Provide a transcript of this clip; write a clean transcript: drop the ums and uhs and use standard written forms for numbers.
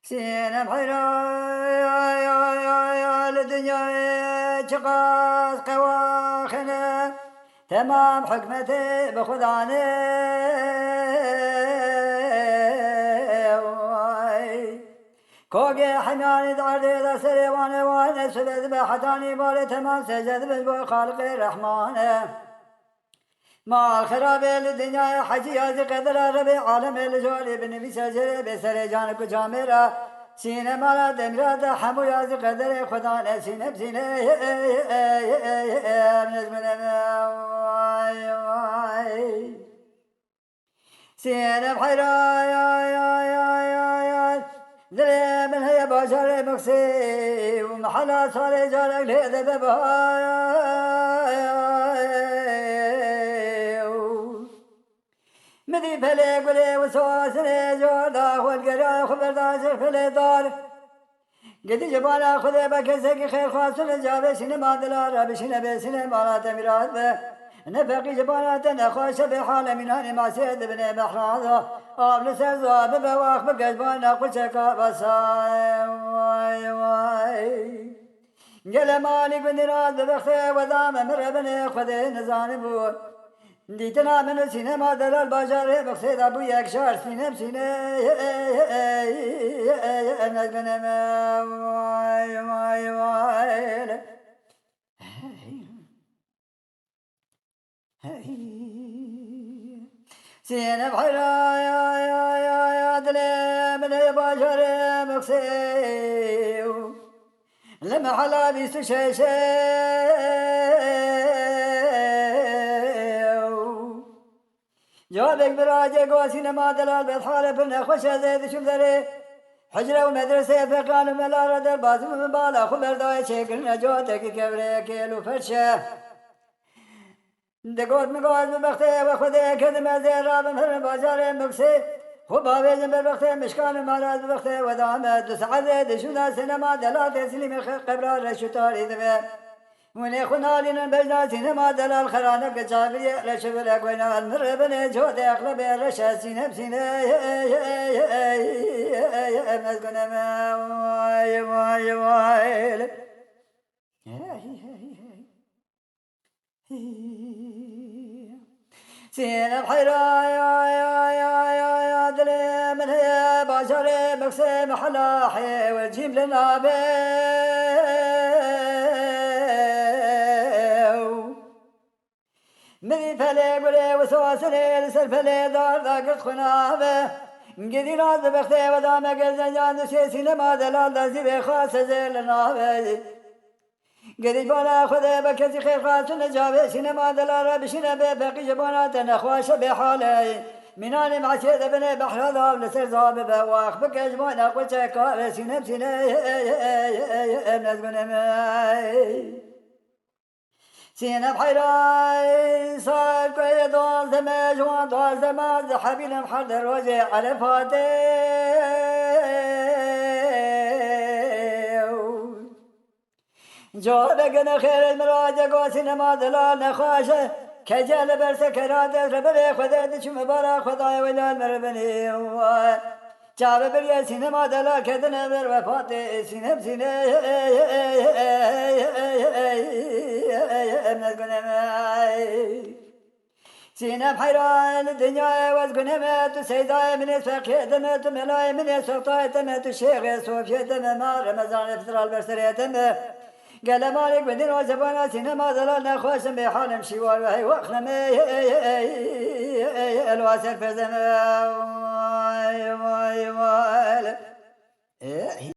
سينا بحيرا يا الدنيا شقاس قواخنا تمام حكمتي بخداني كوكي حماني داردي دا سريواني وانا سبت بحتاني بالي تمام سجد بالبو خالق الرحمن ما خراب الدنيا حجيات قدر ربي عالم الجولي بنبي سجر بسر جان کو جامرا سینه مالا دمرات حمو یاز قدر خدا نسینه بسینه سینه بحیرا دل من هي باشر مكسي ومحلا صار جارك لهذا مدري فلي قولي وسواسني جودا والقرا خبر داشر فلي دار قد جبانا خذي بكسك خير خاص الجابه سينما دلار بشنا بسنا مالا تمرات به نفقي جبانا تنخوش بحال من هاني ما سيد بن بحراضه قبل سرزاب بواخ بقجبانا قل شكا بساي واي واي قال مالك بن راد بخي ودام مربني خذي نزاني بو ديتنا من السينما دلال بجار بخسيد ابو يكشار سينم سينه نزبنا ما واي واي واي سينا بحيرا يا دلي من بجار بخسيد لما حلا بيستشيشي جوابك براجع قوسين ما دلال بحال بنا خوش زيد شو ذري حجرة ومدرسة فقان وملا ردر بازم من بالا خبر داي شكلنا جوتك كبري كيلو فرشة دقوت مقوات ببختي وخذي كذا زي راب من بازار مكسي خبابي جنب بختي مشكان مالات بختي ودامت سعد شو ناس ما دلال تسليم قبر رشتار إذا وني خنالين بجنا سينما دلال خرانك جابري لشبل أقوينا المربني جود أقلب رشا سينب سينه مسكنا ما واي واي واي سينب حيرا يا دلي من هي بشر مكسم حلاحي والجيم لنا مدي فلي قولي وسواسني لسر فلي دار ذاكرت خنابه قدي راز بختي ودام قرزن جان سيسين ما دلال دازي بخاص زيل نابه قدي بانا خذي بكسي خير خاص نجابه سينما دلال بشنا بفقي جبانا تنخواش بحالي مناني مع سيد ابن بحر ذاب لسر ذاب بواخ بكجبانا قلت كار سينب سينه نزبن ماي سينا بحيراي صار كي دول دمج وان دول دمج حبيل محض الوجه على فاتي جوابك خير المراجع قوسين ما دلال نخاشه كجال برسكرات ربلي خذت شو مبارك خداي ولا المربني جاب بريا سينما دلال كدنا بر وفاتي سينب سينه سينا بحيران الدنيا وزقنمت سيداي من الفقه دمت ملاي من السلطاي تمت الشيخ صوفيا دمما رمضان فترة البرسرية تم قال مالك بدين وزبانا سينما دلالنا خوشم بحالم شوال وهي وخنم الواسر في زمان